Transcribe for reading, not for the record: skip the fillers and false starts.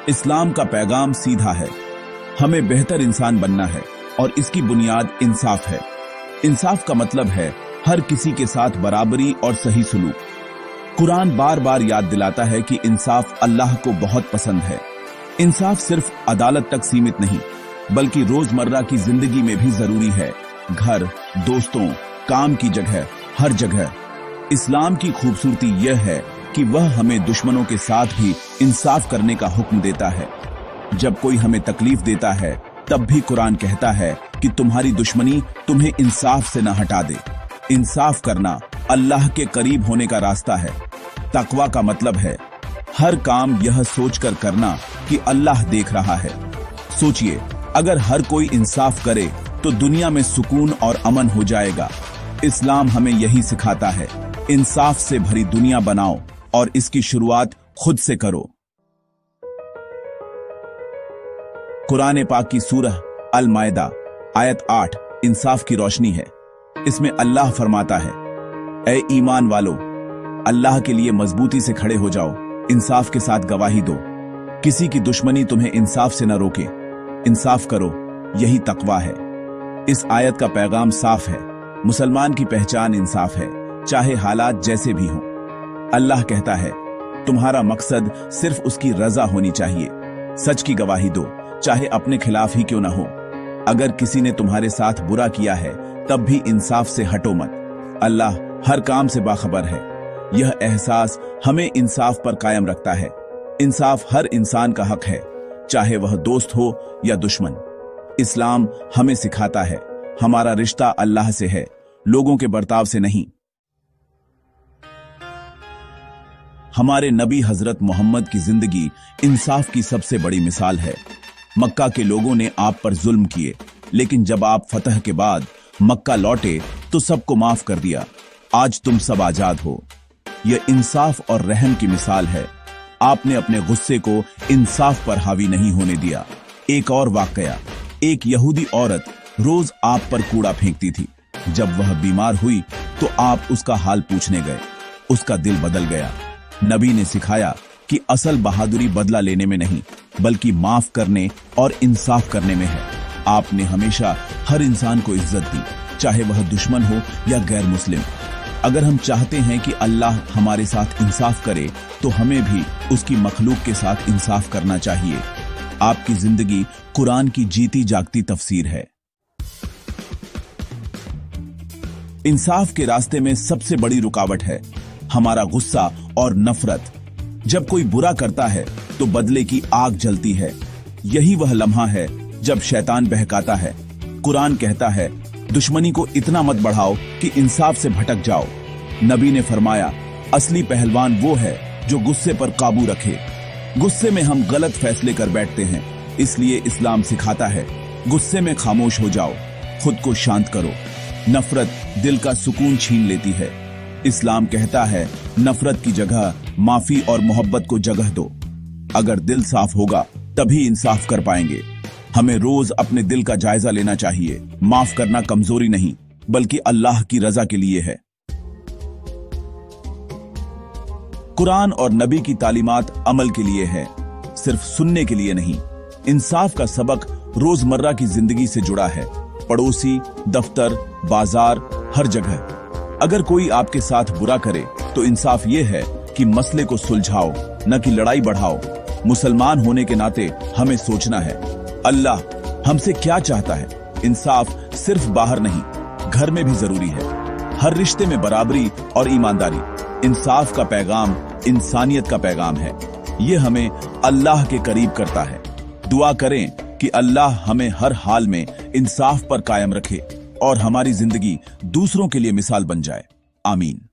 इस्लाम का पैगाम सीधा है, हमें बेहतर इंसान बनना है और इसकी बुनियाद इंसाफ है। इंसाफ का मतलब है हर किसी के साथ बराबरी और सही सुलूक। कुरान बार बार याद दिलाता है कि इंसाफ अल्लाह को बहुत पसंद है। इंसाफ सिर्फ अदालत तक सीमित नहीं, बल्कि रोजमर्रा की जिंदगी में भी जरूरी है। घर, दोस्तों, काम की जगह, हर जगह। इस्लाम की खूबसूरती यह है कि वह हमें दुश्मनों के साथ भी इंसाफ करने का हुक्म देता है। जब कोई हमें तकलीफ देता है तब भी कुरान कहता है कि तुम्हारी दुश्मनी तुम्हें इंसाफ से न हटा दे। इंसाफ करना अल्लाह के करीब होने का रास्ता है। तकवा का मतलब है हर काम यह सोचकर करना कि अल्लाह देख रहा है। सोचिए, अगर हर कोई इंसाफ करे तो दुनिया में सुकून और अमन हो जाएगा। इस्लाम हमें यही सिखाता है, इंसाफ से भरी दुनिया बनाओ और इसकी शुरुआत खुद से करो। कुरान पाक की सूरह अल मायदा आयत 8 इंसाफ की रोशनी है। इसमें अल्लाह फरमाता है, ऐ ईमान वालो, अल्लाह के लिए मजबूती से खड़े हो जाओ, इंसाफ के साथ गवाही दो। किसी की दुश्मनी तुम्हें इंसाफ से न रोके, इंसाफ करो, यही तकवा है। इस आयत का पैगाम साफ है, मुसलमान की पहचान इंसाफ है, चाहे हालात जैसे भी हों। अल्लाह कहता है, तुम्हारा मकसद सिर्फ उसकी रजा होनी चाहिए। सच की गवाही दो, चाहे अपने खिलाफ ही क्यों न हो। अगर किसी ने तुम्हारे साथ बुरा किया है तब भी इंसाफ से हटो मत। अल्लाह हर काम से बाखबर है। यह एहसास हमें इंसाफ पर कायम रखता है। इंसाफ हर इंसान का हक है, चाहे वह दोस्त हो या दुश्मन। इस्लाम हमें सिखाता है हमारा रिश्ता अल्लाह से है, लोगों के बर्ताव से नहीं। हमारे नबी हजरत मोहम्मद की जिंदगी इंसाफ की सबसे बड़ी मिसाल है। मक्का के लोगों ने आप पर जुल्म किए, लेकिन जब आप फतह के बाद मक्का लौटे तो सबको माफ कर दिया। आज तुम सब आजाद हो। यह इंसाफ और रहम की मिसाल है। आपने अपने गुस्से को इंसाफ पर हावी नहीं होने दिया। एक और वाकया, एक यहूदी औरत रोज आप पर कूड़ा फेंकती थी। जब वह बीमार हुई तो आप उसका हाल पूछने गए। उसका दिल बदल गया। नबी ने सिखाया कि असल बहादुरी बदला लेने में नहीं, बल्कि माफ करने और इंसाफ करने में है। आपने हमेशा हर इंसान को इज्जत दी, चाहे वह दुश्मन हो या गैर मुस्लिम। अगर हम चाहते हैं कि अल्लाह हमारे साथ इंसाफ करे तो हमें भी उसकी मखलूक के साथ इंसाफ करना चाहिए। आपकी जिंदगी कुरान की जीती जागती तफसीर है। इंसाफ के रास्ते में सबसे बड़ी रुकावट है हमारा गुस्सा और नफरत। जब कोई बुरा करता है तो बदले की आग जलती है। यही वह लम्हा है जब शैतान बहकाता है। कुरान कहता है, दुश्मनी को इतना मत बढ़ाओ कि इंसाफ से भटक जाओ। नबी ने फरमाया, असली पहलवान वो है जो गुस्से पर काबू रखे। गुस्से में हम गलत फैसले कर बैठते हैं, इसलिए इस्लाम सिखाता है, गुस्से में खामोश हो जाओ, खुद को शांत करो। नफरत दिल का सुकून छीन लेती है। इस्लाम कहता है, नफरत की जगह माफी और मोहब्बत को जगह दो। अगर दिल साफ होगा तभी इंसाफ कर पाएंगे। हमें रोज अपने दिल का जायजा लेना चाहिए। माफ करना कमजोरी नहीं, बल्कि अल्लाह की रजा के लिए है। कुरान और नबी की तालीमात अमल के लिए है, सिर्फ सुनने के लिए नहीं। इंसाफ का सबक रोजमर्रा की जिंदगी से जुड़ा है, पड़ोसी, दफ्तर, बाजार, हर जगह। अगर कोई आपके साथ बुरा करे तो इंसाफ यह है कि मसले को सुलझाओ, न कि लड़ाई बढ़ाओ। मुसलमान होने के नाते हमें सोचना है, अल्लाह हमसे क्या चाहता है। इंसाफ सिर्फ बाहर नहीं, घर में भी जरूरी है। हर रिश्ते में बराबरी और ईमानदारी। इंसाफ का पैगाम इंसानियत का पैगाम है। ये हमें अल्लाह के करीब करता है। दुआ करें कि अल्लाह हमें हर हाल में इंसाफ पर कायम रखे और हमारी जिंदगी दूसरों के लिए मिसाल बन जाए। आमीन।